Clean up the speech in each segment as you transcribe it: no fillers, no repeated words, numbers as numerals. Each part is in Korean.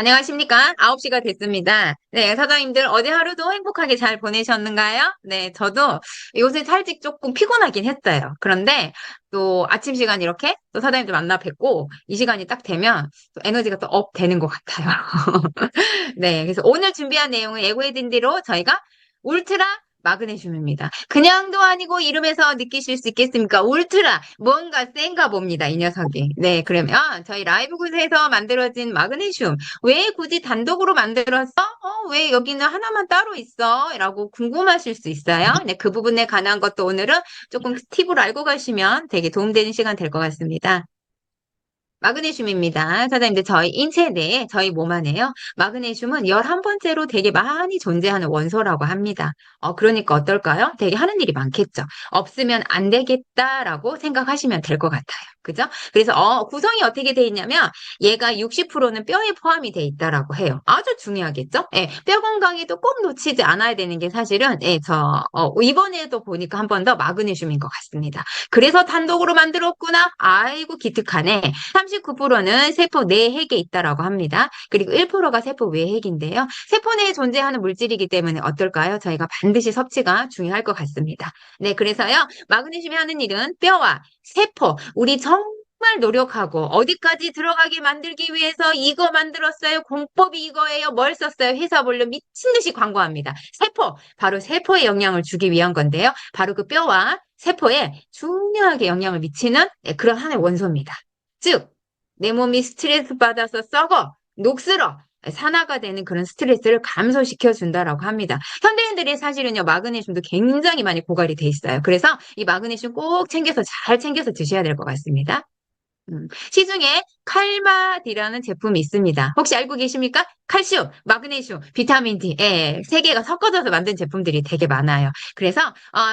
안녕하십니까? 9시가 됐습니다. 네, 사장님들 어제 하루도 행복하게 잘 보내셨는가요? 네, 저도 요새 살짝 조금 피곤하긴 했어요. 그런데 또 아침 시간 이렇게 또 사장님들 만나 뵙고 이 시간이 딱 되면 또 에너지가 또 업 되는 것 같아요. 네, 그래서 오늘 준비한 내용은 예고해드린 대로 저희가 울트라 마그네슘입니다. 그냥도 아니고 이름에서 느끼실 수 있겠습니까? 울트라 뭔가 센가 봅니다. 이 녀석이. 네, 그러면 저희 라이브 굿에서 만들어진 마그네슘 왜 굳이 단독으로 만들었어? 왜 여기는 하나만 따로 있어? 라고 궁금하실 수 있어요. 네, 그 부분에 관한 것도 오늘은 조금 팁을 알고 가시면 되게 도움되는 시간 될 것 같습니다. 마그네슘입니다. 사장님들, 저희 인체 내에, 저희 몸 안에요. 마그네슘은 11번째로 되게 많이 존재하는 원소라고 합니다. 그러니까 어떨까요? 되게 하는 일이 많겠죠. 없으면 안 되겠다라고 생각하시면 될 것 같아요. 그죠? 그래서, 구성이 어떻게 돼 있냐면, 얘가 60%는 뼈에 포함이 돼 있다라고 해요. 아주 중요하겠죠? 예, 뼈 건강에도 꼭 놓치지 않아야 되는 게 사실은, 예, 이번에도 보니까 한 번 더 마그네슘인 것 같습니다. 그래서 단독으로 만들었구나. 아이고, 기특하네. 39%는 세포 내 핵에 있다라고 합니다. 그리고 1%가 세포 외 핵인데요. 세포 내에 존재하는 물질이기 때문에 어떨까요? 저희가 반드시 섭취가 중요할 것 같습니다. 네, 그래서요. 마그네슘이 하는 일은 뼈와 세포, 우리 정말 노력하고 어디까지 들어가게 만들기 위해서 이거 만들었어요. 공법이 이거예요. 뭘 썼어요. 회사 몰려 미친 듯이 광고합니다. 세포, 바로 세포에 영향을 주기 위한 건데요. 바로 그 뼈와 세포에 중요하게 영향을 미치는 그런 하나의 원소입니다. 즉, 내 몸이 스트레스 받아서 썩어, 녹슬어, 산화가 되는 그런 스트레스를 감소시켜 준다라고 합니다. 현대인들이 사실은요, 마그네슘도 굉장히 많이 고갈이 돼 있어요. 그래서 이 마그네슘 꼭 챙겨서 잘 챙겨서 드셔야 될 것 같습니다. 시중에 칼마디라는 제품이 있습니다. 혹시 알고 계십니까? 칼슘, 마그네슘, 비타민 D, 예, 세 개가 섞어져서 만든 제품들이 되게 많아요. 그래서,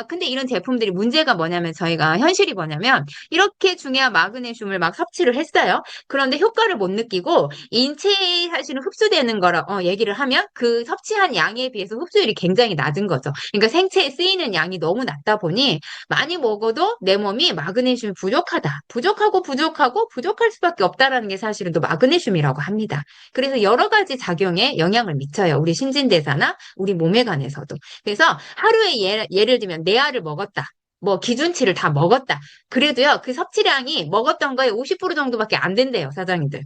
근데 이런 제품들이 문제가 뭐냐면 저희가 현실이 뭐냐면 이렇게 중요한 마그네슘을 막 섭취를 했어요. 그런데 효과를 못 느끼고 인체에 사실은 흡수되는 거라, 얘기를 하면 그 섭취한 양에 비해서 흡수율이 굉장히 낮은 거죠. 그러니까 생체에 쓰이는 양이 너무 낮다 보니 많이 먹어도 내 몸이 마그네슘이 부족하다. 부족하고 부족할 수밖에 없다라는 게 사실은 또 마그네슘이라고 합니다. 그래서 여러 가지 작용에 영향을 미쳐요. 우리 신진대사나 우리 몸에 관해서도. 그래서 하루에 예를 들면 네 알을 먹었다. 뭐 기준치를 다 먹었다. 그래도요, 그 섭취량이 먹었던 거에 50% 정도밖에 안 된대요, 사장님들.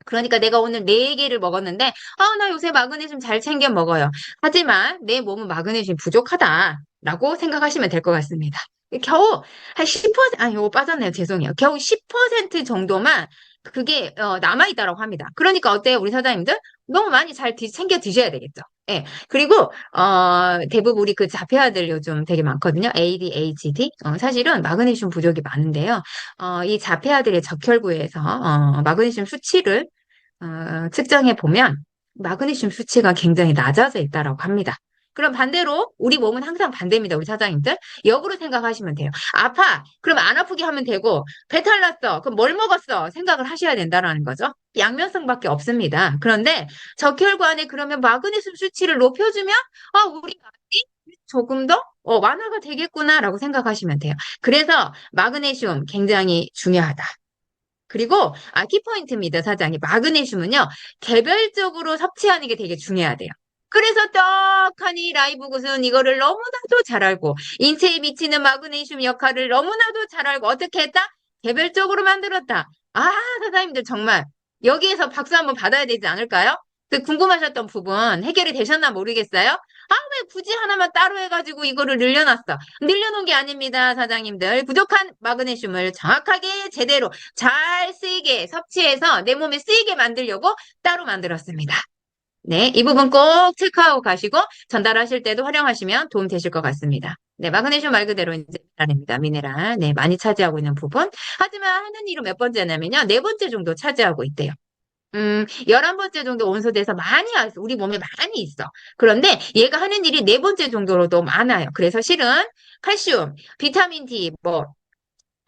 그러니까 내가 오늘 네개를 먹었는데, 나 요새 마그네슘 잘 챙겨 먹어요. 하지만 내 몸은 마그네슘이 부족하다라고 생각하시면 될 것 같습니다. 겨우 한 10%, 이거 빠졌네요. 죄송해요. 겨우 10% 정도만 그게 남아있다라고 합니다. 그러니까 어때요, 우리 사장님들? 너무 많이 잘 챙겨 드셔야 되겠죠. 예. 그리고 대부분 우리 그 자폐아들 요즘 되게 많거든요. ADHD. 사실은 마그네슘 부족이 많은데요. 이 자폐아들의 적혈구에서 마그네슘 수치를 측정해 보면 마그네슘 수치가 굉장히 낮아져 있다고 합니다. 그럼 반대로 우리 몸은 항상 반대입니다. 우리 사장님들. 역으로 생각하시면 돼요. 아파. 그럼 안 아프게 하면 되고 배탈 났어. 그럼 뭘 먹었어? 생각을 하셔야 된다는 거죠. 양면성밖에 없습니다. 그런데 적혈구 안에 그러면 마그네슘 수치를 높여주면 우리 몸이 조금 더 완화가 되겠구나라고 생각하시면 돼요. 그래서 마그네슘 굉장히 중요하다. 그리고 키포인트입니다, 사장님. 마그네슘은요, 개별적으로 섭취하는 게 되게 중요하대요. 그래서 떡하니 라이브 굿은 이거를 너무나도 잘 알고, 인체에 미치는 마그네슘 역할을 너무나도 잘 알고, 어떻게 했다? 개별적으로 만들었다. 사장님들 정말, 여기에서 박수 한번 받아야 되지 않을까요? 그 궁금하셨던 부분 해결이 되셨나 모르겠어요? 왜 굳이 하나만 따로 해가지고 이거를 늘려놨어? 늘려놓은 게 아닙니다, 사장님들. 부족한 마그네슘을 정확하게 제대로 잘 쓰이게 섭취해서 내 몸에 쓰이게 만들려고 따로 만들었습니다. 네, 이 부분 꼭 체크하고 가시고 전달하실 때도 활용하시면 도움 되실 것 같습니다. 네, 마그네슘 말 그대로 이제 미네랄입니다. 미네랄. 네, 많이 차지하고 있는 부분. 하지만 하는 일은 몇 번째냐면요. 네 번째 정도 차지하고 있대요. 11번째 정도 온소돼서 많이 왔어. 우리 몸에 많이 있어. 그런데 얘가 하는 일이 네 번째 정도로도 많아요. 그래서 실은 칼슘, 비타민 D, 뭐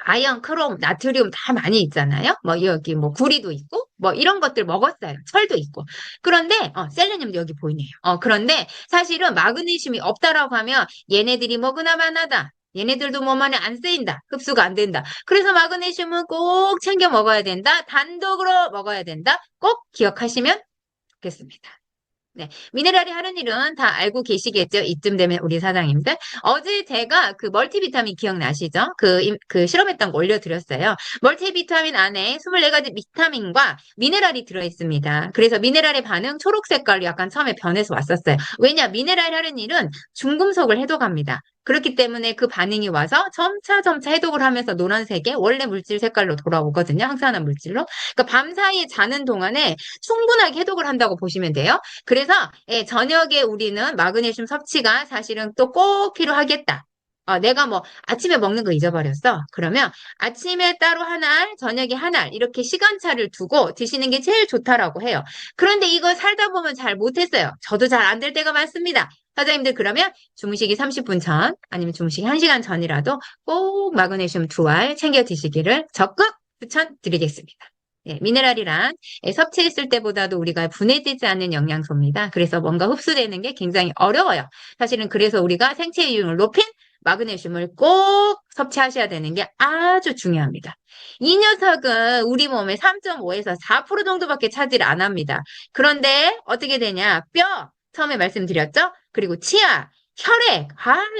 아연, 크롬, 나트륨 다 많이 있잖아요. 뭐 여기 뭐 구리도 있고 뭐 이런 것들 먹었어요. 철도 있고. 그런데 셀레늄도 여기 보이네요. 그런데 사실은 마그네슘이 없다라고 하면 얘네들이 뭐그나 마나다. 얘네들도 몸 안에 안 쓰인다. 흡수가 안 된다. 그래서 마그네슘은 꼭 챙겨 먹어야 된다. 단독으로 먹어야 된다. 꼭 기억하시면 좋겠습니다. 네. 미네랄이 하는 일은 다 알고 계시겠죠? 이쯤 되면 우리 사장님들. 어제 제가 그 멀티비타민 기억나시죠? 그 실험했던 거 올려드렸어요. 멀티비타민 안에 24가지 비타민과 미네랄이 들어있습니다. 그래서 미네랄의 반응 초록 색깔로 약간 처음에 변해서 왔었어요. 왜냐? 미네랄이 하는 일은 중금속을 해독합니다. 그렇기 때문에 그 반응이 와서 점차 해독을 하면서 노란색의 원래 물질 색깔로 돌아오거든요. 항산화 물질로. 그러니까 밤사이에 자는 동안에 충분하게 해독을 한다고 보시면 돼요. 그래서 예, 저녁에 우리는 마그네슘 섭취가 사실은 또 꼭 필요하겠다. 내가 뭐 아침에 먹는 거 잊어버렸어. 그러면 아침에 따로 한 알, 저녁에 한 알, 이렇게 시간차를 두고 드시는 게 제일 좋다라고 해요. 그런데 이거 살다 보면 잘 못했어요. 저도 잘 안 될 때가 많습니다. 사장님들 그러면 주무시기 30분 전, 아니면 주무시기 1시간 전이라도 꼭 마그네슘 2알 챙겨 드시기를 적극 추천드리겠습니다. 예, 미네랄이란 섭취했을 때보다도 우리가 분해되지 않는 영양소입니다. 그래서 뭔가 흡수되는 게 굉장히 어려워요. 사실은 그래서 우리가 생체 이용을 높인 마그네슘을 꼭 섭취하셔야 되는 게 아주 중요합니다. 이 녀석은 우리 몸의 3.5에서 4% 정도밖에 차지를 안 합니다. 그런데 어떻게 되냐? 뼈, 처음에 말씀드렸죠? 그리고 치아, 혈액,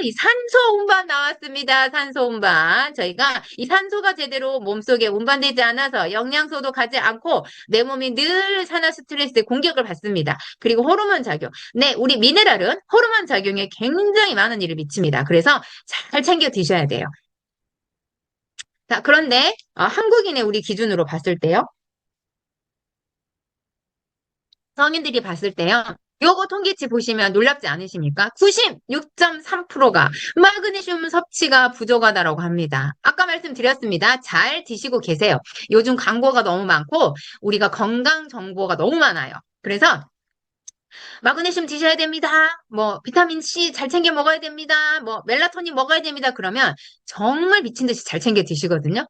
이 산소 운반 나왔습니다. 산소 운반. 저희가 이 산소가 제대로 몸속에 운반되지 않아서 영양소도 가지 않고 내 몸이 늘 산화 스트레스에 공격을 받습니다. 그리고 호르몬 작용. 네, 우리 미네랄은 호르몬 작용에 굉장히 많은 일을 미칩니다. 그래서 잘 챙겨 드셔야 돼요. 자, 그런데 한국인의 우리 기준으로 봤을 때요. 성인들이 봤을 때요. 요거 통계치 보시면 놀랍지 않으십니까? 96.3%가 마그네슘 섭취가 부족하다고 합니다. 아까 말씀드렸습니다. 잘 드시고 계세요. 요즘 광고가 너무 많고 우리가 건강 정보가 너무 많아요. 그래서 마그네슘 드셔야 됩니다. 뭐 비타민 C 잘 챙겨 먹어야 됩니다. 뭐 멜라토닌 먹어야 됩니다. 그러면 정말 미친 듯이 잘 챙겨 드시거든요.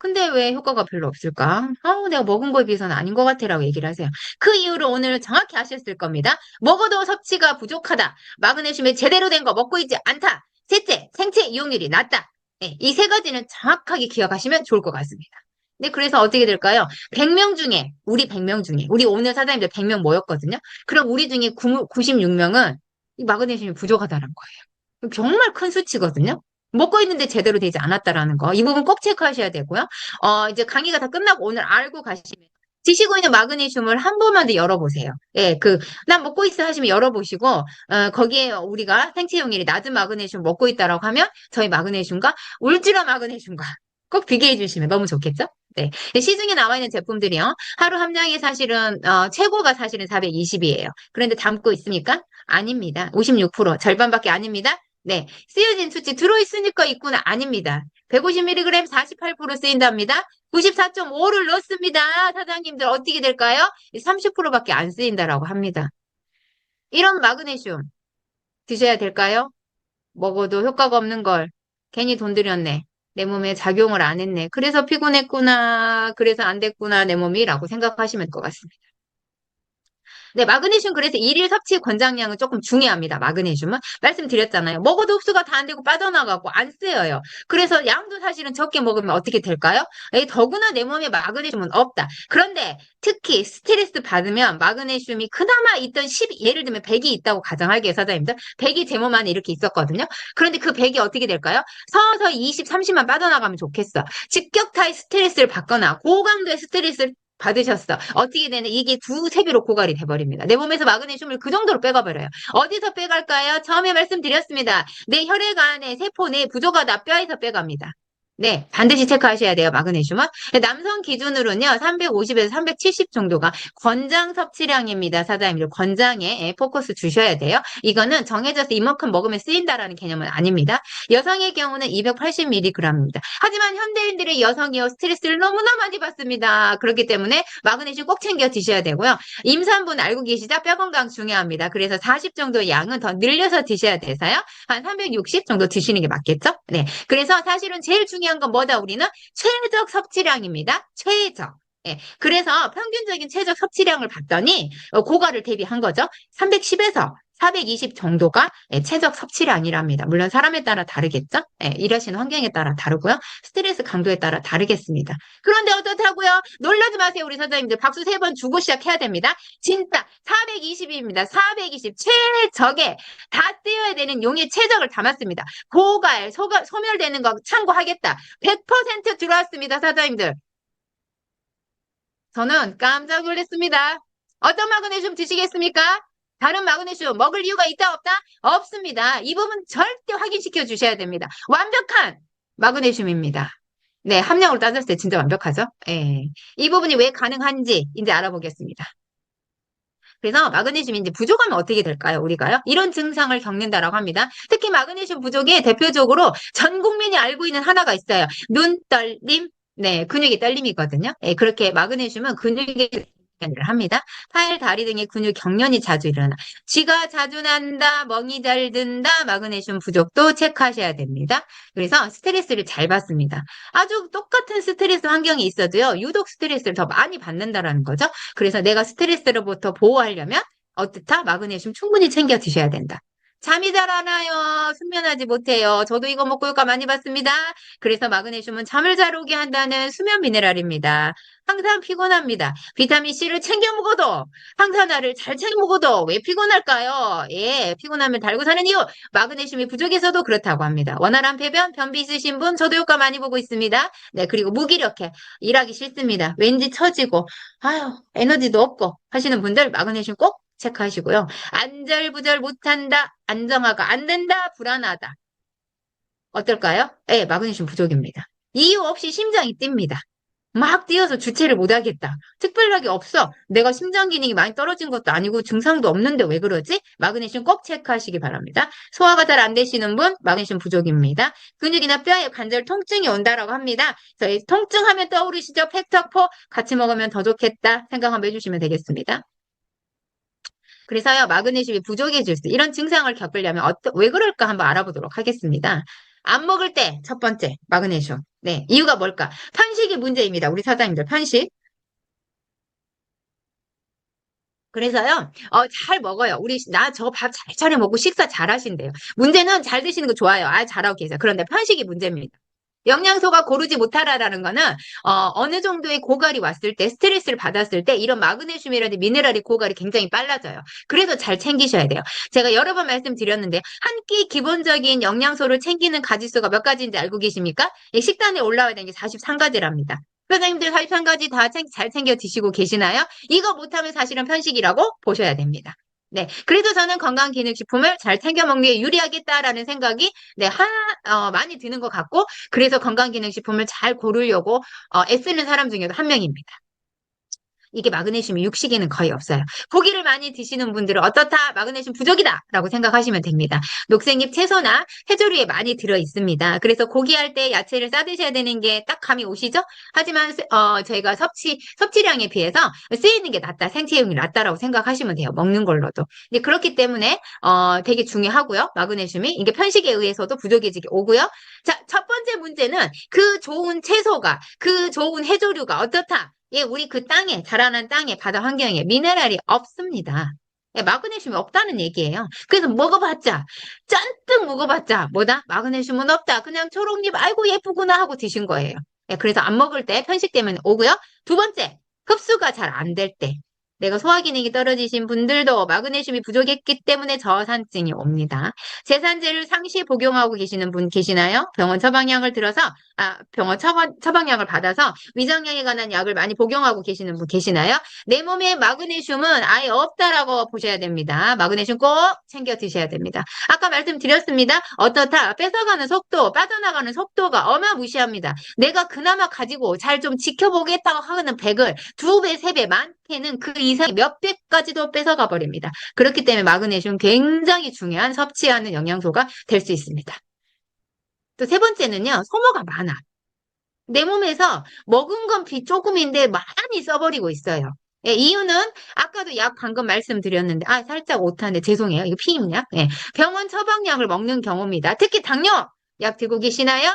근데 왜 효과가 별로 없을까? 내가 먹은 거에 비해서는 아닌 것 같아라고 얘기를 하세요. 그 이유를 오늘 정확히 아셨을 겁니다. 먹어도 섭취가 부족하다. 마그네슘이 제대로 된 거 먹고 있지 않다. 셋째, 생체 이용률이 낮다. 네, 이 세 가지는 정확하게 기억하시면 좋을 것 같습니다. 네, 그래서 어떻게 될까요? 100명 중에, 우리 100명 중에, 우리 오늘 사장님들 100명 모였거든요. 그럼 우리 중에 96명은 이 마그네슘이 부족하다는 거예요. 정말 큰 수치거든요. 먹고 있는데 제대로 되지 않았다라는 거. 이 부분 꼭 체크하셔야 되고요. 이제 강의가 다 끝나고 오늘 알고 가시면 드시고 있는 마그네슘을 한 번만 더 열어보세요. 예, 난 먹고 있어 하시면 열어보시고, 거기에 우리가 생체용률이 낮은 마그네슘 먹고 있다라고 하면 저희 마그네슘과 울트라 마그네슘과 꼭 비교해 주시면 너무 좋겠죠? 네. 시중에 나와 있는 제품들이요. 하루 함량이 사실은, 최고가 사실은 420이에요. 그런데 담고 있습니까? 아닙니다. 56%. 절반밖에 아닙니다. 네. 쓰여진 수치 들어있으니까 있구나. 아닙니다. 150mg 48% 쓰인답니다. 94.5를 넣습니다. 사장님들 어떻게 될까요? 30%밖에 안 쓰인다라고 합니다. 이런 마그네슘 드셔야 될까요? 먹어도 효과가 없는 걸 괜히 돈 들였네. 내 몸에 작용을 안 했네. 그래서 피곤했구나. 그래서 안 됐구나. 내 몸이라고 생각하시면 될 것 같습니다. 네, 마그네슘 그래서 일일 섭취 권장량은 조금 중요합니다. 마그네슘은 말씀드렸잖아요. 먹어도 흡수가 다 안 되고 빠져나가고 안 쓰여요. 그래서 양도 사실은 적게 먹으면 어떻게 될까요? 더구나 내 몸에 마그네슘은 없다. 그런데 특히 스트레스 받으면 마그네슘이 그나마 있던 10, 예를 들면 100이 있다고 가정할게요, 사장님들. 100이 제 몸 안에 이렇게 있었거든요. 그런데 그 100이 어떻게 될까요? 서서히 20, 30만 빠져나가면 좋겠어. 직격타의 스트레스를 받거나 고강도의 스트레스를 받으셨어. 어떻게 되는 이게 두세 배로 고갈이 돼버립니다. 내 몸에서 마그네슘을 그 정도로 빼가버려요. 어디서 빼갈까요? 처음에 말씀드렸습니다. 내 혈액 안에 세포 내 부족하다 뼈에서 빼갑니다. 네, 반드시 체크하셔야 돼요, 마그네슘은. 남성 기준으로는요, 350에서 370 정도가 권장 섭취량입니다, 사장님들. 권장에 포커스 주셔야 돼요. 이거는 정해져서 이만큼 먹으면 쓰인다라는 개념은 아닙니다. 여성의 경우는 280mg입니다. 하지만 현대인들의 여성이요, 스트레스를 너무나 많이 받습니다. 그렇기 때문에 마그네슘 꼭 챙겨 드셔야 되고요. 임산부는 알고 계시죠? 뼈 건강 중요합니다. 그래서 40 정도의 양은 더 늘려서 드셔야 돼서요. 한 360 정도 드시는 게 맞겠죠? 네. 그래서 사실은 제일 중요한 건 뭐다? 우리는 최적 섭취량입니다. 최적. 예. 그래서 평균적인 최적 섭취량을 봤더니 고가를 대비한 거죠. 310에서 420 정도가 최적 섭취량이랍니다. 물론 사람에 따라 다르겠죠? 일하시는 환경에 따라 다르고요. 스트레스 강도에 따라 다르겠습니다. 그런데 어떻다고요? 놀라지 마세요, 우리 선생님들. 박수 3번 주고 시작해야 됩니다. 진짜 420입니다. 420 최적에 다 쓰여야 되는 용의 최적을 담았습니다. 고갈, 소멸되는 거 참고하겠다. 100% 들어왔습니다, 사장님들. 저는 깜짝 놀랐습니다. 어떤 마그네슘 드시겠습니까? 다른 마그네슘 먹을 이유가 있다 없다? 없습니다. 이 부분 절대 확인시켜 주셔야 됩니다. 완벽한 마그네슘입니다. 네, 함량으로 따졌을 때 진짜 완벽하죠? 예. 이 부분이 왜 가능한지 이제 알아보겠습니다. 그래서 마그네슘이 이제 부족하면 어떻게 될까요? 우리가요? 이런 증상을 겪는다라고 합니다. 특히 마그네슘 부족에 대표적으로 전 국민이 알고 있는 하나가 있어요. 눈 떨림, 네, 근육이 떨림이거든요. 예, 그렇게 마그네슘은 근육에 일을 합니다. 팔, 다리 등의 근육 경련이 자주 일어나. 쥐가 자주 난다, 멍이 잘 든다, 마그네슘 부족도 체크하셔야 됩니다. 그래서 스트레스를 잘 받습니다. 아주 똑같은 스트레스 환경이 있어도요, 유독 스트레스를 더 많이 받는다라는 거죠. 그래서 내가 스트레스로부터 보호하려면 어떻다? 마그네슘 충분히 챙겨 드셔야 된다. 잠이 잘 안 와요. 숙면하지 못해요. 저도 이거 먹고 효과 많이 봤습니다. 그래서 마그네슘은 잠을 잘 오게 한다는 수면 미네랄입니다. 항상 피곤합니다. 비타민C를 챙겨 먹어도, 항산화를 잘 챙겨 먹어도 왜 피곤할까요? 예, 피곤하면 달고 사는 이유, 마그네슘이 부족해서도 그렇다고 합니다. 원활한 배변, 변비 있으신 분, 저도 효과 많이 보고 있습니다. 네, 그리고 무기력해. 일하기 싫습니다. 왠지 처지고, 아유, 에너지도 없고 하시는 분들, 마그네슘 꼭 체크하시고요. 안절부절 못한다, 안정화가 안 된다, 불안하다. 어떨까요? 예, 마그네슘 부족입니다. 이유 없이 심장이 뜁니다. 막 뛰어서 주체를 못하겠다. 특별하게 없어. 내가 심장 기능이 많이 떨어진 것도 아니고 증상도 없는데 왜 그러지? 마그네슘 꼭 체크하시기 바랍니다. 소화가 잘 안 되시는 분, 마그네슘 부족입니다. 근육이나 뼈에 관절 통증이 온다라고 합니다. 저희 통증하면 떠오르시죠? 팩터포 같이 먹으면 더 좋겠다 생각 한번 해주시면 되겠습니다. 그래서요, 마그네슘이 부족해질 수, 이런 증상을 겪으려면 왜 그럴까 한번 알아보도록 하겠습니다. 안 먹을 때, 첫 번째, 마그네슘. 네, 이유가 뭘까? 편식이 문제입니다. 우리 사장님들, 편식. 그래서요, 잘 먹어요. 저 밥 잘 차려 먹고 식사 잘 하신대요. 문제는 잘 드시는 거 좋아요. 잘하고 계세요. 그런데 편식이 문제입니다. 영양소가 고르지 못하라라는 거는 어느 정도의 고갈이 왔을 때 스트레스를 받았을 때 이런 마그네슘이라든지 미네랄의 고갈이 굉장히 빨라져요. 그래서 잘 챙기셔야 돼요. 제가 여러 번 말씀드렸는데 한 끼 기본적인 영양소를 챙기는 가짓수가 몇 가지인지 알고 계십니까? 식단에 올라와야 되는 게 43가지랍니다. 선생님들 43가지 다 잘 챙겨 드시고 계시나요? 이거 못하면 사실은 편식이라고 보셔야 됩니다. 네. 그래도 저는 건강기능식품을 잘 챙겨 먹는 게 유리하겠다라는 생각이, 네, 많이 드는 것 같고, 그래서 건강기능식품을 잘 고르려고, 애쓰는 사람 중에도 한 명입니다. 이게 마그네슘이 육식에는 거의 없어요. 고기를 많이 드시는 분들은 어떻다? 마그네슘 부족이다! 라고 생각하시면 됩니다. 녹색잎 채소나 해조류에 많이 들어 있습니다. 그래서 고기할 때 야채를 싸 드셔야 되는 게 딱 감이 오시죠? 하지만 저희가 섭취량에 비해서 쓰이는 게 낫다, 생체용이 낫다라고 생각하시면 돼요. 먹는 걸로도. 근데 그렇기 때문에 되게 중요하고요. 마그네슘이 이게 편식에 의해서도 부족해지게 오고요. 자, 첫 번째 문제는 그 좋은 채소가, 그 좋은 해조류가 어떻다? 예, 우리 그 땅에, 자라는 땅에, 바다 환경에 미네랄이 없습니다. 예, 마그네슘이 없다는 얘기예요. 그래서 먹어봤자, 잔뜩 먹어봤자, 뭐다? 마그네슘은 없다. 그냥 초록잎, 아이고, 예쁘구나 하고 드신 거예요. 예, 그래서 안 먹을 때 편식 때문에 오고요. 두 번째, 흡수가 잘 안 될 때. 내가 소화 기능이 떨어지신 분들도 마그네슘이 부족했기 때문에 저산증이 옵니다. 제산제를 상시 복용하고 계시는 분 계시나요? 병원 처방약을 들어서 병원 처방약을 받아서 위장약에 관한 약을 많이 복용하고 계시는 분 계시나요? 내 몸에 마그네슘은 아예 없다라고 보셔야 됩니다. 마그네슘 꼭 챙겨 드셔야 됩니다. 아까 말씀드렸습니다. 어떻다? 뺏어가는 속도, 빠져나가는 속도가 어마무시합니다. 내가 그나마 가지고 잘 좀 지켜보겠다고 하는 100을 2배, 3배, 많게는 그 이상 몇 배까지도 뺏어가 버립니다. 그렇기 때문에 마그네슘 굉장히 중요한 섭취하는 영양소가 될 수 있습니다. 또 세 번째는요, 소모가 많아. 내 몸에서 먹은 건 조금인데 많이 써버리고 있어요. 예, 이유는 아까도 약 방금 말씀드렸는데 살짝 오타인데 죄송해요. 이거 피임약. 예, 병원 처방약을 먹는 경우입니다. 특히 당뇨 약 들고 계시나요?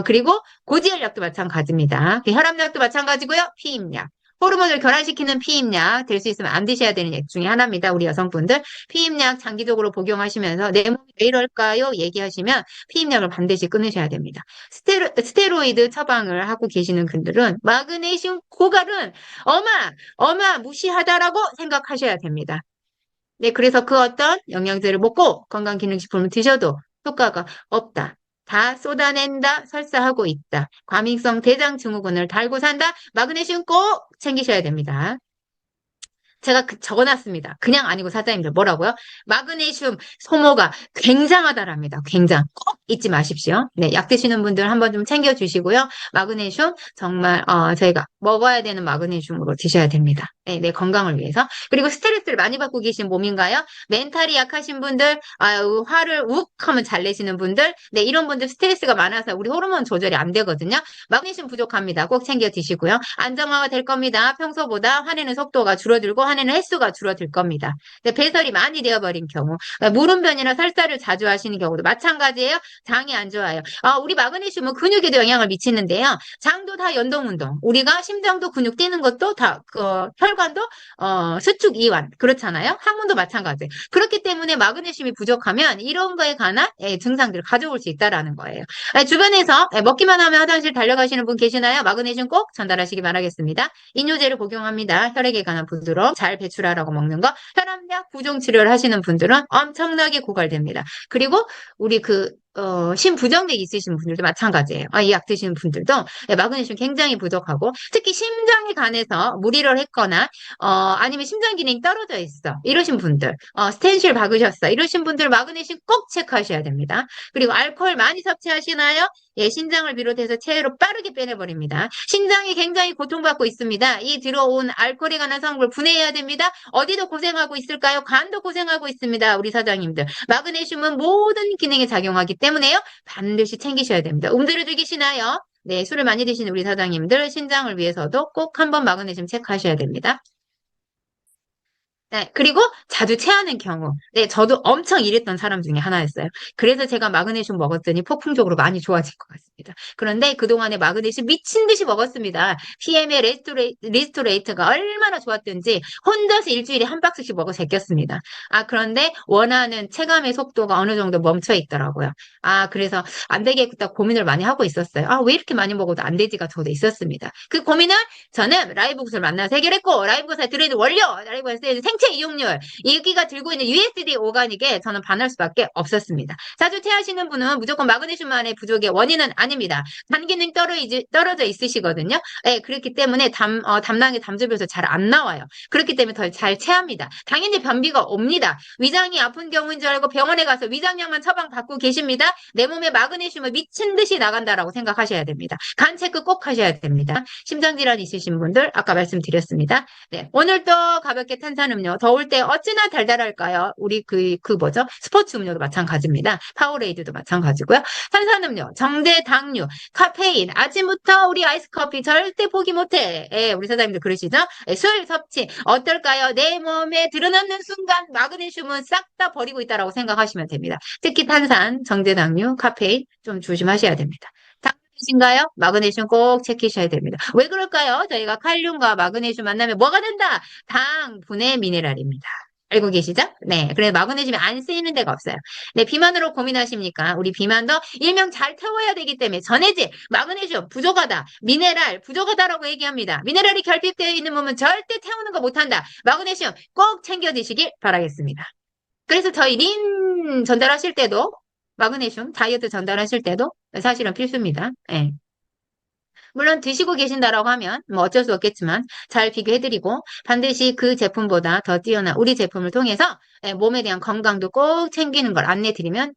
그리고 고지혈약도 마찬가지입니다. 혈압약도 마찬가지고요. 피임약. 호르몬을 결합시키는 피임약 될 수 있으면 안 드셔야 되는 약 중에 하나입니다. 우리 여성분들 피임약 장기적으로 복용하시면서 내 몸이 왜 이럴까요? 얘기하시면 피임약을 반드시 끊으셔야 됩니다. 스테로이드 처방을 하고 계시는 분들은 마그네슘 고갈은 무시하다라고 생각하셔야 됩니다. 네, 그래서 그 어떤 영양제를 먹고 건강기능식품을 드셔도 효과가 없다. 다 쏟아낸다, 설사하고 있다. 과민성 대장 증후군을 달고 산다. 마그네슘 꼭 챙기셔야 됩니다. 제가 적어놨습니다. 그냥 아니고 사장님들 뭐라고요? 마그네슘 소모가 굉장하다랍니다. 꼭 잊지 마십시오. 네, 약 드시는 분들 한번 좀 챙겨주시고요. 마그네슘 정말 저희가 먹어야 되는 마그네슘으로 드셔야 됩니다. 네, 내 건강을 위해서. 그리고 스트레스를 많이 받고 계신 몸인가요? 멘탈이 약하신 분들, 화를 욱 하면 잘 내시는 분들, 네, 이런 분들 스트레스가 많아서 우리 호르몬 조절이 안 되거든요. 마그네슘 부족합니다. 꼭 챙겨 드시고요. 안정화가 될 겁니다. 평소보다 화내는 속도가 줄어들고 화내는 횟수가 줄어들 겁니다. 배설이 많이 되어버린 경우, 물운변이나 설사를 자주 하시는 경우도 마찬가지예요. 장이 안 좋아요. 우리 마그네슘은 근육에도 영향을 미치는데요. 장도 다 연동운동. 우리가 심장도 근육 뛰는 것도 다 혈관도 수축 이완 그렇잖아요. 항문도 마찬가지. 그렇기 때문에 마그네슘이 부족하면 이런 거에 관한 증상들을 가져올 수 있다라는 거예요. 주변에서 먹기만 하면 화장실 달려가시는 분 계시나요? 마그네슘 꼭 전달하시기 바라겠습니다. 인뇨제를 복용합니다. 혈액에 관한 부드러움 잘 배출하라고 먹는 거. 혈압약 부종 치료를 하시는 분들은 엄청나게 고갈됩니다. 그리고 우리 심부정맥 있으신 분들도 마찬가지예요. 이 약 드시는 분들도 마그네슘 굉장히 부족하고 특히 심장에 관해서 무리를 했거나 아니면 심장 기능이 떨어져 있어 이러신 분들 스텐실 박으셨어 이러신 분들 마그네슘 꼭 체크하셔야 됩니다. 그리고 알코올 많이 섭취하시나요? 예, 신장을 비롯해서 체외로 빠르게 빼내버립니다. 신장이 굉장히 고통받고 있습니다. 이 들어온 알코올에 관한 성분을 분해해야 됩니다. 어디도 고생하고 있을까요? 간도 고생하고 있습니다. 우리 사장님들. 마그네슘은 모든 기능에 작용하기 때문에요. 반드시 챙기셔야 됩니다. 음주를 즐기시나요? 네, 술을 많이 드시는 우리 사장님들 신장을 위해서도 꼭 한번 마그네슘 체크하셔야 됩니다. 네, 그리고 자주 체하는 경우. 네, 저도 엄청 이랬던 사람 중에 하나였어요. 그래서 제가 마그네슘 먹었더니 폭풍적으로 많이 좋아진 것 같습니다. 그런데 그동안에 마그네슘 미친 듯이 먹었습니다. PM의 리스토레이트가 얼마나 좋았던지 혼자서 일주일에 한 박스씩 먹어 제꼈습니다. 그런데 원하는 체감의 속도가 어느 정도 멈춰 있더라고요. 그래서 안 되겠다 고민을 많이 하고 있었어요. 왜 이렇게 많이 먹어도 안 되지가 저도 있었습니다. 그 고민을 저는 라이브 구슬 만나서 해결했고, 라이브 구슬 들어있는 원료, 라이브 구슬 생체 이용률, 여기가 들고 있는 USD 오가닉에 저는 반할 수밖에 없었습니다. 자주 체하시는 분은 무조건 마그네슘만의 부족의 원인은 아닙니다. 간 기능 떨어져 있으시거든요. 네, 그렇기 때문에 담낭의 담즙에서 잘 안 나와요. 그렇기 때문에 더 잘 체합니다. 당연히 변비가 옵니다. 위장이 아픈 경우인 줄 알고 병원에 가서 위장약만 처방 받고 계십니다. 내 몸에 마그네슘을 미친 듯이 나간다라고 생각하셔야 됩니다. 간 체크 꼭 하셔야 됩니다. 심장질환 있으신 분들 아까 말씀드렸습니다. 네, 오늘도 가볍게 탄산음료 더울 때 어찌나 달달할까요? 우리 뭐죠? 스포츠 음료도 마찬가지입니다. 파워레이드도 마찬가지고요. 탄산음료, 정제 당류, 카페인, 아침부터 우리 아이스커피 절대 포기 못해. 우리 사장님들 그러시죠? 술 섭취 어떨까요? 내 몸에 들어넣는 순간 마그네슘은 싹 다 버리고 있다라고 생각하시면 됩니다. 특히 탄산, 정제 당류, 카페인 좀 조심하셔야 됩니다. 신가요? 마그네슘 꼭 체크하셔야 됩니다. 왜 그럴까요? 저희가 칼륨과 마그네슘 만나면 뭐가 된다? 당, 분해 미네랄입니다. 알고 계시죠? 네. 그래서 마그네슘이 안 쓰이는 데가 없어요. 네. 비만으로 고민하십니까? 우리 비만도 일명 잘 태워야 되기 때문에 전해질, 마그네슘 부족하다, 미네랄 부족하다라고 얘기합니다. 미네랄이 결핍되어 있는 몸은 절대 태우는 거 못한다. 마그네슘 꼭 챙겨 드시길 바라겠습니다. 그래서 저희 린 전달하실 때도 마그네슘 다이어트 전달하실 때도 사실은 필수입니다. 예. 물론 드시고 계신다라고 하면 뭐 어쩔 수 없겠지만 잘 비교해드리고 반드시 그 제품보다 더 뛰어난 우리 제품을 통해서 몸에 대한 건강도 꼭 챙기는 걸 안내드리면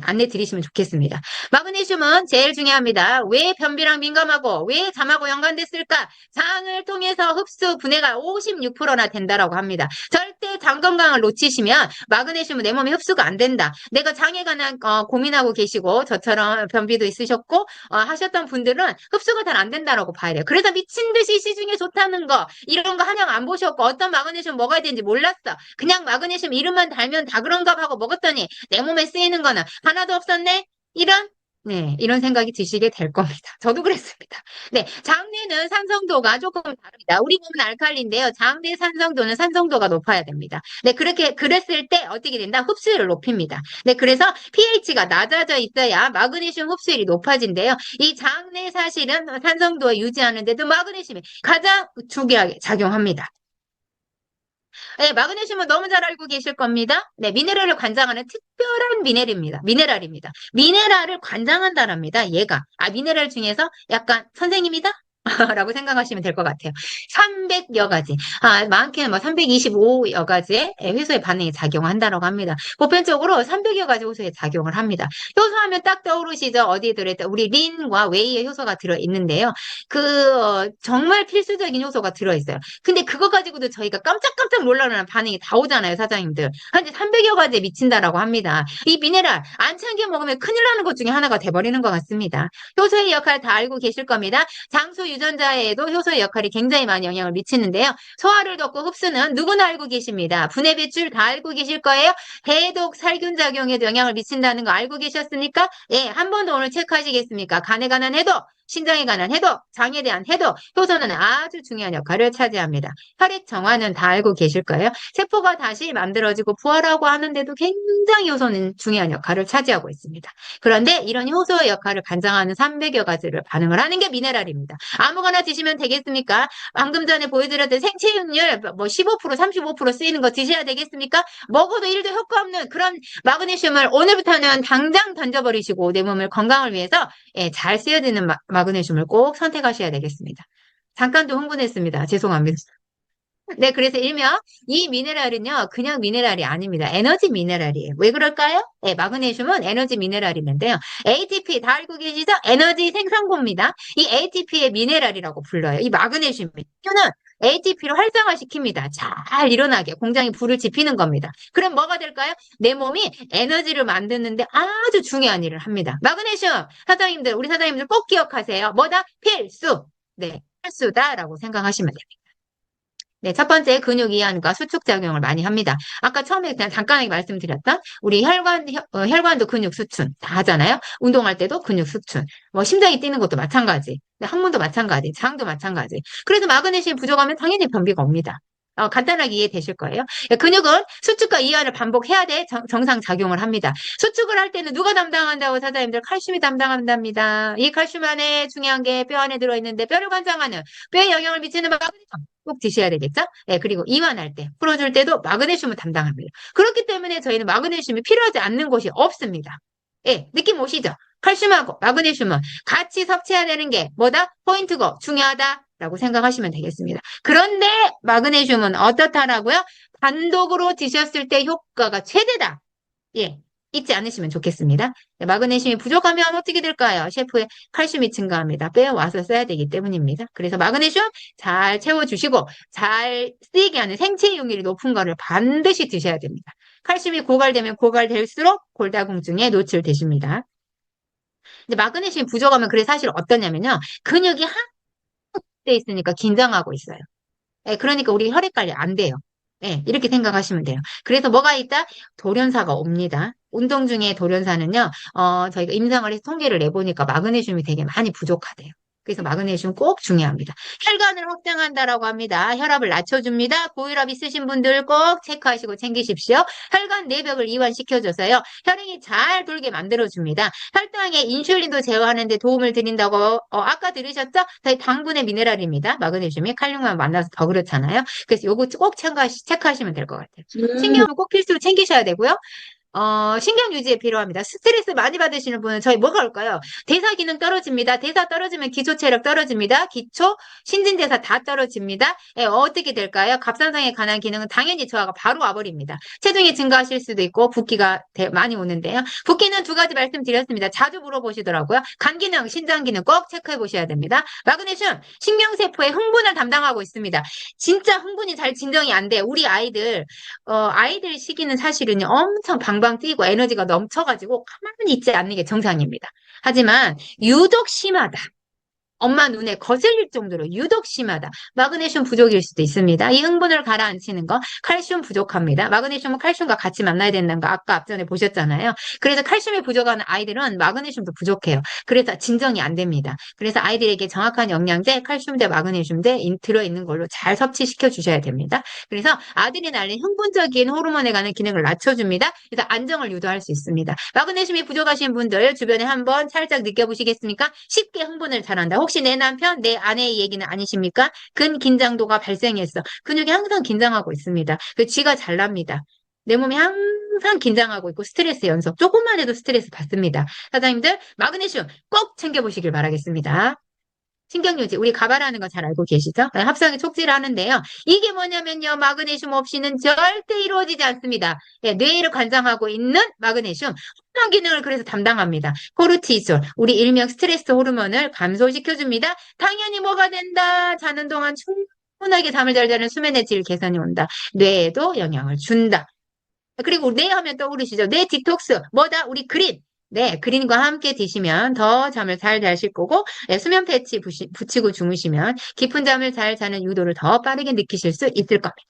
안내 드리시면 좋겠습니다. 마그네슘은 제일 중요합니다. 왜 변비랑 민감하고 왜 잠하고 연관됐을까? 장을 통해서 흡수 분해가 56%나 된다라고 합니다. 절대 장 건강을 놓치시면 마그네슘은 내 몸에 흡수가 안 된다. 내가 장에 관한 고민하고 계시고 저처럼 변비도 있으셨고 하셨던 분들은 흡수가 잘 안 된다라고 봐야 돼요. 그래서 미친 듯이 시중에 좋다는 거 이런 거 한영 안 보셨고 어떤 마그네슘 먹어야 되는지 몰랐어. 그냥 마그네슘 이름만 달면 다 그런가 하고 먹었더니 내 몸에 쓰이는 거는 하나도 없었네? 이런 네, 이런 생각이 드시게 될 겁니다. 저도 그랬습니다. 네, 장내는 산성도가 조금 다릅니다. 우리 몸은 알칼리인데요. 장내 산성도는 산성도가 높아야 됩니다. 네, 그랬을 때 어떻게 된다? 흡수율을 높입니다. 네, 그래서 pH가 낮아져 있어야 마그네슘 흡수율이 높아진대요. 이 장내 사실은 산성도 유지하는데도 마그네슘이 가장 중요하게 작용합니다. 네, 마그네슘은 너무 잘 알고 계실 겁니다. 네, 미네랄을 관장하는 특별한 미네랄입니다. 미네랄을 관장한다랍니다. 얘가. 미네랄 중에서 약간 선생님이다? 라고 생각하시면 될 것 같아요. 300여 가지, 많게는 뭐 325여 가지의 효소의 반응이 작용한다고 합니다. 보편적으로 300여 가지 효소에 작용을 합니다. 효소하면 딱 떠오르시죠? 어디에 들어있다? 우리 린과 웨이의 효소가 들어있는데요. 정말 필수적인 효소가 들어있어요. 근데 그거 가지고도 저희가 깜짝깜짝 놀라는 반응이 다 오잖아요, 사장님들. 한 300여 가지에 미친다라고 합니다. 이 미네랄 안 챙겨 먹으면 큰일 나는 것 중에 하나가 돼버리는 것 같습니다. 효소의 역할 다 알고 계실 겁니다. 장수 유전자에도 효소의 역할이 굉장히 많이 영향을 미치는데요. 소화를 돕고 흡수는 누구나 알고 계십니다. 분해 배출 다 알고 계실 거예요. 해독 살균 작용에도 영향을 미친다는 거 알고 계셨습니까? 예, 한 번 더 오늘 체크하시겠습니까? 간에 관한 해독, 신장에 관한 해독, 장에 대한 해독, 효소는 아주 중요한 역할을 차지합니다. 혈액 정화는 다 알고 계실 거예요. 세포가 다시 만들어지고 부활하고 하는데도 굉장히 효소는 중요한 역할을 차지하고 있습니다. 그런데 이런 효소의 역할을 관장하는 300여 가지를 반응을 하는 게 미네랄입니다. 아무거나 드시면 되겠습니까? 방금 전에 보여드렸던 생체율 뭐 15%, 35% 쓰이는 거 드셔야 되겠습니까? 먹어도 1도 효과 없는 그런 마그네슘을 오늘부터는 당장 던져버리시고 내 몸을 건강을 위해서 잘 쓰여지는 마그네슘을 꼭 선택하셔야 되겠습니다. 잠깐 좀 흥분했습니다. 죄송합니다. 네, 그래서 일명 이 미네랄은요, 그냥 미네랄이 아닙니다. 에너지 미네랄이에요. 왜 그럴까요? 네, 마그네슘은 에너지 미네랄이는데요. ATP 다 알고 계시죠? 에너지 생산고입니다. 이 ATP의 미네랄이라고 불러요. 이 마그네슘. 이거는 ATP를 활성화시킵니다. 잘 일어나게 공장이 불을 지피는 겁니다. 그럼 뭐가 될까요? 내 몸이 에너지를 만드는데 아주 중요한 일을 합니다. 마그네슘 사장님들, 우리 사장님들 꼭 기억하세요. 뭐다? 필수. 네, 필수다라고 생각하시면 됩니다. 네, 첫 번째 근육 이완과 수축 작용을 많이 합니다. 아까 처음에 그냥 잠깐 말씀드렸던 우리 혈관도 근육 수축 다 하잖아요. 운동할 때도 근육 수축. 뭐 심장이 뛰는 것도 마찬가지. 네, 항문도 마찬가지. 장도 마찬가지. 그래서 마그네슘 부족하면 당연히 변비가 옵니다. 간단하게 이해되실 거예요. 근육은 수축과 이완을 반복해야 돼 정상 작용을 합니다. 수축을 할 때는 누가 담당한다고 사장님들? 칼슘이 담당한답니다. 이 칼슘 안에 중요한 게 뼈 안에 들어있는데 뼈를 관장하는 뼈에 영향을 미치는 마그네슘 꼭 드셔야 되겠죠? 네, 그리고 이완할 때, 풀어줄 때도 마그네슘을 담당합니다. 그렇기 때문에 저희는 마그네슘이 필요하지 않는 곳이 없습니다. 예, 느낌 오시죠? 칼슘하고 마그네슘은 같이 섭취해야 되는 게 뭐다? 포인트고 중요하다라고 생각하시면 되겠습니다. 그런데 마그네슘은 어떻다라고요? 단독으로 드셨을 때 효과가 최대다. 예, 잊지 않으시면 좋겠습니다. 네, 마그네슘이 부족하면 어떻게 될까요? 셰프의 칼슘이 증가합니다. 빼와서 써야 되기 때문입니다. 그래서 마그네슘 잘 채워주시고 잘 쓰이게 하는 생체 용률이 높은 거를 반드시 드셔야 됩니다. 칼슘이 고갈되면 고갈될수록 골다공증에 노출되십니다. 근데 마그네슘이 부족하면 그래 사실 어떠냐면요. 근육이 한돼 있으니까 긴장하고 있어요. 예, 그러니까 우리 혈액 관리 안 돼요. 예, 이렇게 생각하시면 돼요. 그래서 뭐가 있다? 돌연사가 옵니다. 운동 중에 돌연사는요, 저희가 임상을 해서 통계를 내보니까 마그네슘이 되게 많이 부족하대요. 그래서 마그네슘 꼭 중요합니다. 혈관을 확장한다라고 합니다. 혈압을 낮춰줍니다. 고혈압 있으신 분들 꼭 체크하시고 챙기십시오. 혈관 내벽을 이완시켜줘서요. 혈행이 잘 돌게 만들어줍니다. 혈당에 인슐린도 제어하는 데 도움을 드린다고 아까 들으셨죠? 저희 당분의 미네랄입니다. 마그네슘이 칼륨만 만나서 더 그렇잖아요. 그래서 요거 꼭 체크하시면 될 것 같아요. 신경은 꼭 필수로 챙기셔야 되고요. 신경 유지에 필요합니다. 스트레스 많이 받으시는 분은 저희 뭐가 올까요? 대사 기능 떨어집니다. 대사 떨어지면 기초 체력 떨어집니다. 기초, 신진대사 다 떨어집니다. 어떻게 될까요? 갑상선에 관한 기능은 당연히 저하가 바로 와버립니다. 체중이 증가하실 수도 있고 붓기가 많이 오는데요. 붓기는 두 가지 말씀드렸습니다. 자주 물어보시더라고요. 간 기능, 신장 기능 꼭 체크해 보셔야 됩니다. 마그네슘, 신경세포의 흥분을 담당하고 있습니다. 진짜 흥분이 잘 진정이 안 돼. 우리 아이들 시기는 사실은요, 엄청 방방 뛰고 에너지가 넘쳐가지고 가만히 있지 않는 게 정상입니다. 하지만 유독 심하다. 엄마 눈에 거슬릴 정도로 유독 심하다. 마그네슘 부족일 수도 있습니다. 이 흥분을 가라앉히는 거 칼슘 부족합니다. 마그네슘은 칼슘과 같이 만나야 된다는 거 아까 앞전에 보셨잖아요. 그래서 칼슘이 부족한 아이들은 마그네슘도 부족해요. 그래서 진정이 안 됩니다. 그래서 아이들에게 정확한 영양제, 칼슘제, 마그네슘제 들어있는 걸로 잘 섭취시켜 주셔야 됩니다. 그래서 아드레날린 흥분적인 호르몬에 관한 기능을 낮춰줍니다. 그래서 안정을 유도할 수 있습니다. 마그네슘이 부족하신 분들 주변에 한번 살짝 느껴보시겠습니까? 쉽게 흥분을 잘한다. 혹시 내 남편, 내 아내의 얘기는 아니십니까? 근긴장도가 발생했어. 근육이 항상 긴장하고 있습니다. 그 쥐가 잘 납니다. 내 몸이 항상 긴장하고 있고 스트레스 연속. 조금만 해도 스트레스 받습니다. 사장님들 마그네슘 꼭 챙겨보시길 바라겠습니다. 신경유지, 우리 가발하는 거 잘 알고 계시죠? 네, 합성에 촉진을 하는데요. 이게 뭐냐면요. 마그네슘 없이는 절대 이루어지지 않습니다. 예, 뇌를 관장하고 있는 마그네슘, 합성 기능을 그래서 담당합니다. 코르티솔, 우리 일명 스트레스 호르몬을 감소시켜줍니다. 당연히 뭐가 된다? 자는 동안 충분하게 잠을 잘 자는 수면의 질 개선이 온다. 뇌에도 영향을 준다. 그리고 뇌 하면 떠오르시죠? 뇌 디톡스, 뭐다? 우리 그린. 네, 그린과 함께 드시면 더 잠을 잘 자실 거고, 네, 수면 패치 붙이고 주무시면 깊은 잠을 잘 자는 유도를 더 빠르게 느끼실 수 있을 겁니다.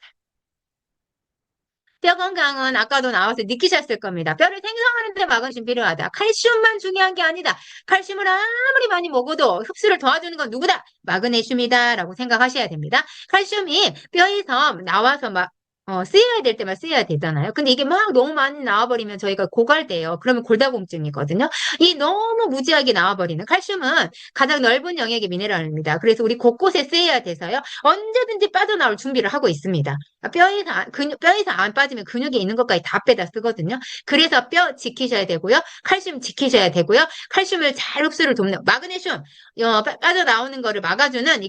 뼈 건강은 아까도 나와서 느끼셨을 겁니다. 뼈를 생성하는 데 마그네슘 필요하다. 칼슘만 중요한 게 아니다. 칼슘을 아무리 많이 먹어도 흡수를 도와주는 건 누구다? 마그네슘이다라고 생각하셔야 됩니다. 칼슘이 뼈에서 나와서 막 쓰여야 될 때만 쓰여야 되잖아요. 근데 이게 막 너무 많이 나와버리면 저희가 고갈돼요. 그러면 골다공증이거든요. 이 너무 무지하게 나와버리는 칼슘은 가장 넓은 영역의 미네랄입니다. 그래서 우리 곳곳에 쓰여야 돼서요. 언제든지 빠져나올 준비를 하고 있습니다. 뼈에서 안 빠지면 근육에 있는 것까지 다 빼다 쓰거든요. 그래서 뼈 지키셔야 되고요. 칼슘 지키셔야 되고요. 칼슘을 잘 흡수를 돕는 마그네슘 빠져나오는 거를 막아주는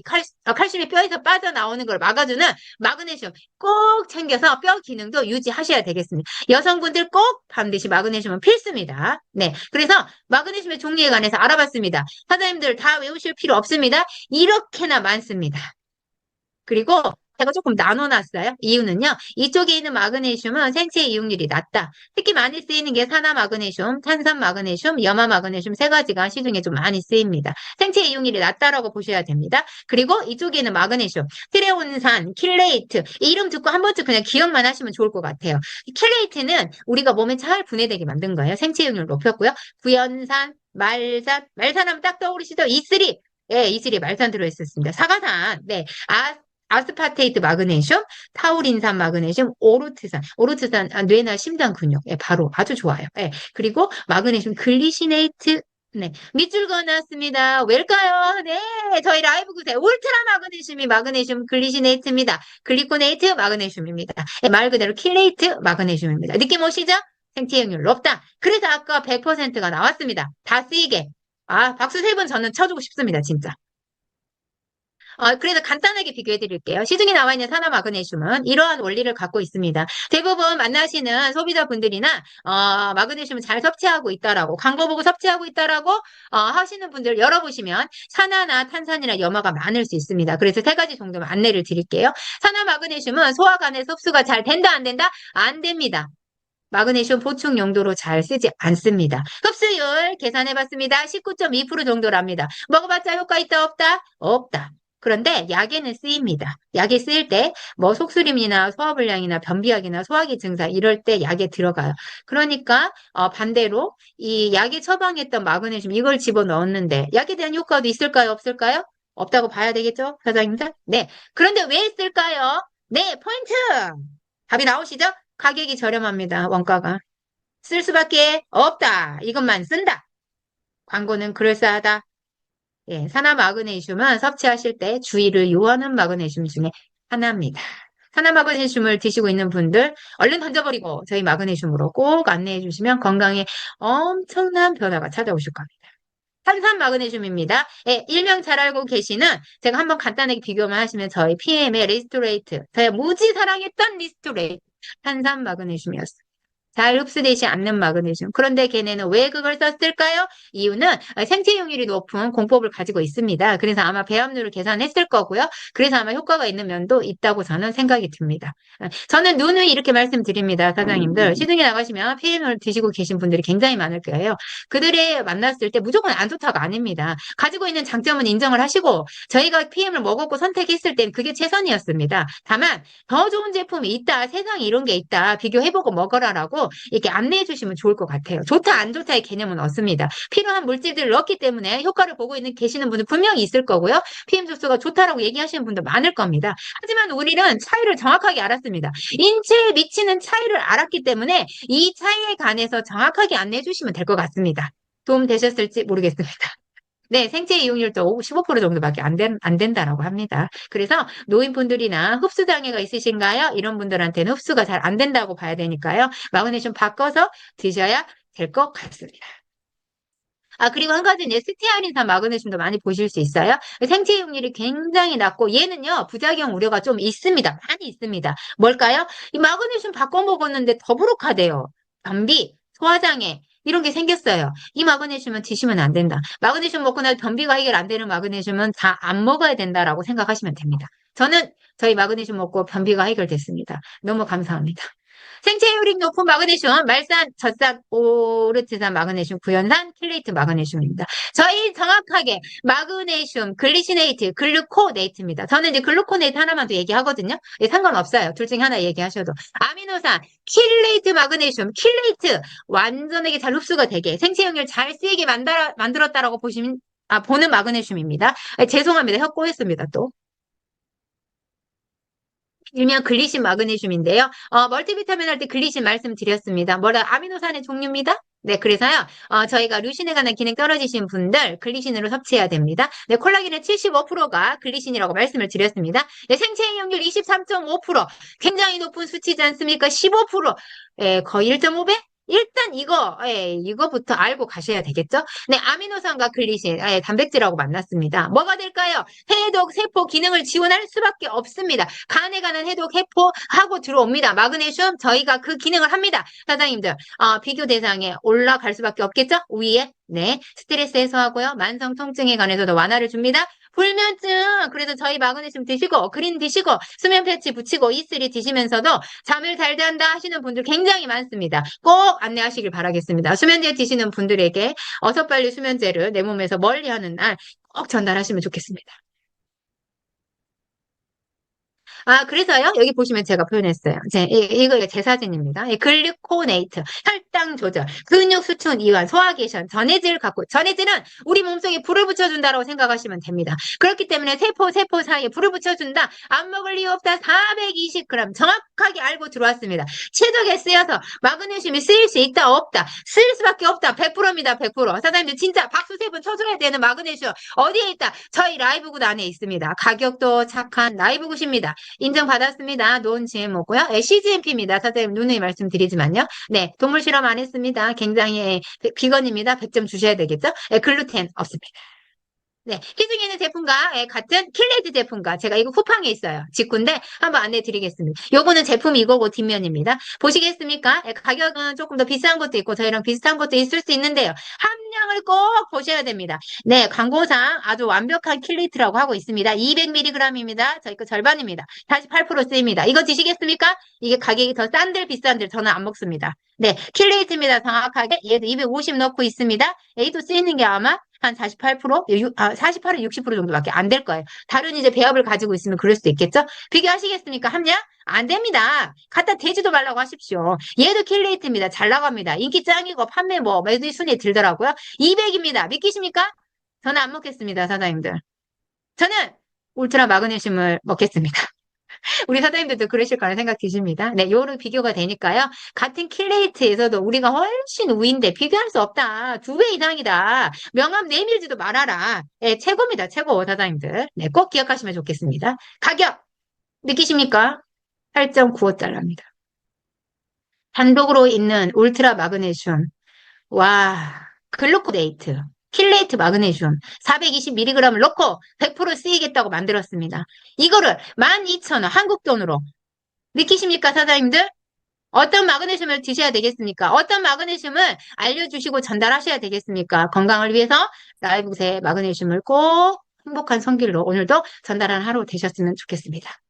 칼슘이 뼈에서 빠져나오는 걸 막아주는 마그네슘 꼭 챙겨서 뼈 기능도 유지하셔야 되겠습니다. 여성분들 꼭 반드시 마그네슘은 필수입니다. 네, 그래서 마그네슘의 종류에 관해서 알아봤습니다. 사장님들 다 외우실 필요 없습니다. 이렇게나 많습니다. 그리고 제가 조금 나눠놨어요. 이유는요. 이쪽에 있는 마그네슘은 생체 이용률이 낮다. 특히 많이 쓰이는 게 산화 마그네슘, 탄산 마그네슘, 염화 마그네슘 세 가지가 시중에 좀 많이 쓰입니다. 생체 이용률이 낮다라고 보셔야 됩니다. 그리고 이쪽에 있는 마그네슘, 트레온산, 킬레이트 이 이름 듣고 한 번쯤 그냥 기억만 하시면 좋을 것 같아요. 킬레이트는 우리가 몸에 잘 분해되게 만든 거예요. 생체 이용률 높였고요. 구연산, 말산하면 딱 떠오르시죠? E3. 예, E3 말산 들어있었습니다. 사과산, 네, 아스파테이트 마그네슘, 타우린산 마그네슘, 오르트산 뇌나 심장 근육, 예, 바로 아주 좋아요. 예, 그리고 마그네슘 글리시네이트, 네, 밑줄 그어놨습니다. 왜일까요? 네, 저희 라이브 구세 울트라 마그네슘이 마그네슘 글리시네이트입니다. 글리코네이트 마그네슘입니다. 예, 말 그대로 킬레이트 마그네슘입니다. 느낌 오시죠? 생체용률 높다. 그래서 아까 100%가 나왔습니다. 다 쓰이게. 박수 3번 저는 쳐주고 싶습니다, 진짜. 그래서 간단하게 비교해 드릴게요. 시중에 나와 있는 산화 마그네슘은 이러한 원리를 갖고 있습니다. 대부분 만나시는 소비자분들이나 마그네슘을 잘 섭취하고 있다라고 광고 보고 섭취하고 있다라고 하시는 분들 열어보시면 산화나 탄산이나 염화가 많을 수 있습니다. 그래서 세 가지 정도만 안내를 드릴게요. 산화 마그네슘은 소화관에서 흡수가 잘 된다 안 된다? 안 됩니다. 마그네슘 보충 용도로 잘 쓰지 않습니다. 흡수율 계산해봤습니다. 19.2% 정도랍니다. 먹어봤자 효과 있다 없다? 없다. 그런데 약에는 쓰입니다. 약에 쓰일 때 뭐 속쓰림이나 소화불량이나 변비약이나 소화기 증상 이럴 때 약에 들어가요. 그러니까 반대로 이 약에 처방했던 마그네슘 이걸 집어넣었는데 약에 대한 효과도 있을까요? 없을까요? 없다고 봐야 되겠죠? 사장님들? 네. 그런데 왜 쓸까요? 네, 포인트! 답이 나오시죠? 가격이 저렴합니다. 원가가. 쓸 수밖에 없다. 이것만 쓴다. 광고는 그럴싸하다. 예, 산화 마그네슘은 섭취하실 때 주의를 요하는 마그네슘 중에 하나입니다. 산화 마그네슘을 드시고 있는 분들 얼른 던져버리고 저희 마그네슘으로 꼭 안내해 주시면 건강에 엄청난 변화가 찾아오실 겁니다. 탄산 마그네슘입니다. 예, 일명 잘 알고 계시는 제가 한번 간단하게 비교만 하시면 저희 PM의 리스토레이트, 제가 무지 사랑했던 리스토레이트 탄산 마그네슘이었어요. 잘 흡수되지 않는 마그네슘. 그런데 걔네는 왜 그걸 썼을까요? 이유는 생체용률이 높은 공법을 가지고 있습니다. 그래서 아마 배합률을 계산했을 거고요. 그래서 아마 효과가 있는 면도 있다고 저는 생각이 듭니다. 저는 누누이 이렇게 말씀드립니다. 사장님들. 시중에 나가시면 PM을 드시고 계신 분들이 굉장히 많을 거예요. 그들이 만났을 때 무조건 안 좋다가 아닙니다. 가지고 있는 장점은 인정을 하시고 저희가 PM을 먹었고 선택했을 땐 그게 최선이었습니다. 다만 더 좋은 제품이 있다. 세상에 이런 게 있다. 비교해보고 먹어라라고 이렇게 안내해 주시면 좋을 것 같아요. 좋다 안 좋다의 개념은 없습니다. 필요한 물질들을 넣었기 때문에 효과를 보고 있는 계시는 분들 분명히 있을 거고요. PM 주스가 좋다라고 얘기하시는 분도 많을 겁니다. 하지만 우리는 차이를 정확하게 알았습니다. 인체에 미치는 차이를 알았기 때문에 이 차이에 관해서 정확하게 안내해 주시면 될 것 같습니다. 도움 되셨을지 모르겠습니다. 네, 생체 이용률도 15% 정도밖에 안 된다라고 합니다. 그래서 노인분들이나 흡수 장애가 있으신가요? 이런 분들한테는 흡수가 잘 안 된다고 봐야 되니까요. 마그네슘 바꿔서 드셔야 될 것 같습니다. 그리고 한 가지는 스티아린산 마그네슘도 많이 보실 수 있어요. 생체 이용률이 굉장히 낮고 얘는요, 부작용 우려가 좀 있습니다. 많이 있습니다. 뭘까요? 이 마그네슘 바꿔 먹었는데 더부룩하대요. 변비, 소화장애, 이런 게 생겼어요. 이 마그네슘은 드시면 안 된다. 마그네슘 먹고 나서 변비가 해결 안 되는 마그네슘은 다 안 먹어야 된다라고 생각하시면 됩니다. 저는 저희 마그네슘 먹고 변비가 해결됐습니다. 너무 감사합니다. 생체율이 높은 마그네슘, 말산, 젖산, 오르트산 마그네슘, 구연산, 킬레이트 마그네슘입니다. 저희 정확하게 마그네슘, 글리시네이트, 글루코네이트입니다. 저는 이제 글루코네이트 하나만 더 얘기하거든요. 예, 상관없어요. 둘 중에 하나 얘기하셔도. 아미노산, 킬레이트 마그네슘, 킬레이트 완전하게 잘 흡수가 되게 생체용률 잘 쓰이게 만들었다라고 보는 마그네슘입니다. 죄송합니다. 혀 꼬였습니다, 또. 일명 글리신 마그네슘인데요. 멀티비타민 할 때 글리신 말씀드렸습니다. 뭐라 아미노산의 종류입니다. 네, 그래서요, 저희가 루신에 관한 기능 떨어지신 분들 글리신으로 섭취해야 됩니다. 네, 콜라겐의 75%가 글리신이라고 말씀을 드렸습니다. 네, 생체 이용률 23.5%, 굉장히 높은 수치지 않습니까? 15%, 예, 거의 1.5배? 일단 이거부터 알고 가셔야 되겠죠? 네, 아미노산과 글리신, 단백질하고 만났습니다. 뭐가 될까요? 해독, 세포 기능을 지원할 수밖에 없습니다. 간에 관한 해독, 해포하고 들어옵니다. 마그네슘, 저희가 그 기능을 합니다. 사장님들, 비교 대상에 올라갈 수밖에 없겠죠? 위에, 네, 스트레스 해소하고요. 만성 통증에 관해서도 완화를 줍니다. 불면증, 그래서 저희 마그네슘 드시고, 그린 드시고, 수면 패치 붙이고, E3 드시면서도 잠을 잘 잔다 하시는 분들 굉장히 많습니다. 꼭 안내하시길 바라겠습니다. 수면제 드시는 분들에게 어서 빨리 수면제를 내 몸에서 멀리 하는 날 꼭 전달하시면 좋겠습니다. 그래서요, 여기 보시면 제가 표현했어요. 이거 제 사진입니다. 글루코네이트, 혈당 조절, 근육 수축 이완, 소화개선, 전해질을 갖고, 전해질은 우리 몸속에 불을 붙여준다고 생각하시면 됩니다. 그렇기 때문에 세포 사이에 불을 붙여준다. 안 먹을 이유 없다. 420g 정확하게 알고 들어왔습니다. 체적에 쓰여서 마그네슘이 쓰일 수 있다, 없다. 쓰일 수밖에 없다. 100%입니다, 100%. 사장님들 진짜 박수 세 번 쳐줘야 되는 마그네슘 어디에 있다? 저희 라이브굿 안에 있습니다. 가격도 착한 라이브굿입니다. 인정받았습니다. 논 GMO고요. CGMP입니다. 사장님 누누이 말씀드리지만요. 네, 동물 실험 안 했습니다. 굉장히 비건입니다. 100점 주셔야 되겠죠? 글루텐 없습니다. 네, 시중에 있는 제품과 같은 킬레이트 제품과 제가 이거 쿠팡에 있어요. 직구인데 한번 안내 드리겠습니다. 요거는 제품이 이거고 뒷면입니다. 보시겠습니까? 가격은 조금 더 비싼 것도 있고 저희랑 비슷한 것도 있을 수 있는데요. 함량을 꼭 보셔야 됩니다. 네, 광고상 아주 완벽한 킬레이트라고 하고 있습니다. 200mg입니다. 저희 거 절반입니다. 48% 쓰입니다. 이거 드시겠습니까? 이게 가격이 더 싼들 비싼들 저는 안 먹습니다. 네, 킬레이트입니다. 정확하게 얘도 250 넣고 있습니다. A도 쓰이는 게 아마 한 48%, 48에 60% 정도밖에 안 될 거예요. 다른 이제 배합을 가지고 있으면 그럴 수도 있겠죠? 비교하시겠습니까? 함량? 안 됩니다. 갖다 대지도 말라고 하십시오. 얘도 킬레이트입니다. 잘 나갑니다. 인기 짱이고 판매 매수 순위에 들더라고요. 200입니다. 믿기십니까? 저는 안 먹겠습니다, 사장님들. 저는 울트라 마그네슘을 먹겠습니다. 우리 사장님들도 그러실 거라는 생각 드십니다. 네, 요로 비교가 되니까요. 같은 킬레이트에서도 우리가 훨씬 우위인데 비교할 수 없다. 2배 이상이다. 명함 내밀지도 말아라. 네, 최고입니다. 최고 사장님들. 네, 꼭 기억하시면 좋겠습니다. 가격 느끼십니까? 8.95달러입니다. 단독으로 있는 울트라 마그네슘. 와, 글루코데이트. 킬레이트 마그네슘 420mg을 넣고 100% 쓰이겠다고 만들었습니다. 이거를 12,000원 한국 돈으로 느끼십니까, 사장님들? 어떤 마그네슘을 드셔야 되겠습니까? 어떤 마그네슘을 알려주시고 전달하셔야 되겠습니까? 건강을 위해서 라이브새 마그네슘을 꼭 행복한 성질로 오늘도 전달하는 하루 되셨으면 좋겠습니다.